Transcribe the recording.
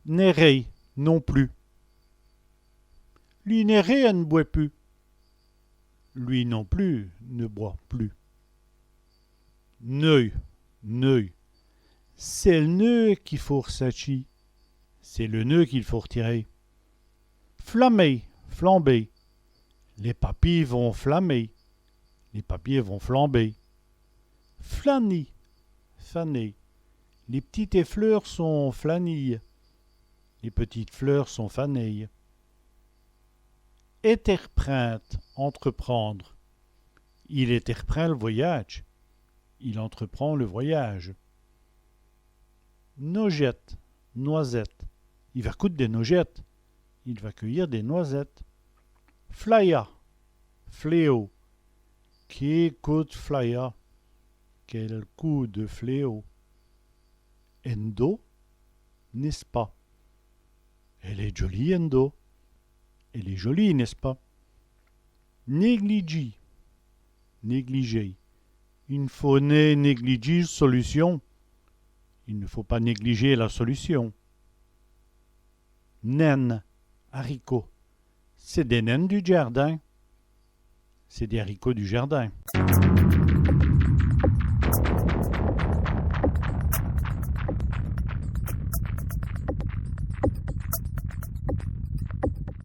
Néré non plus. Lui néré ne boit plus. Lui non plus ne boit plus. Neuil, neuil. C'est le nœud qu'il faut ressachi. C'est le nœud qu'il faut retirer. Flammer, flamber. Les papilles vont flammer. Les papiers vont flamber. Flâner, faner. Les petites effleurs sont flanilles. Les petites fleurs sont faneilles. Éterpreinte, entreprendre. Il éterprend le voyage. Il entreprend le voyage. Nogette, noisette. Il va coudre des nogettes. Il va cueillir des noisettes. Flaya, fléau. Qui écoute flaya? Quel coup de fléau. Endo, n'est-ce pas? Elle est jolie, Endo. Elle est jolie, n'est-ce pas? Négligé, négliger. Il ne faut pas négliger solution. Il ne faut pas négliger la solution. Naine, haricots. C'est des naines du jardin. C'est des haricots du jardin.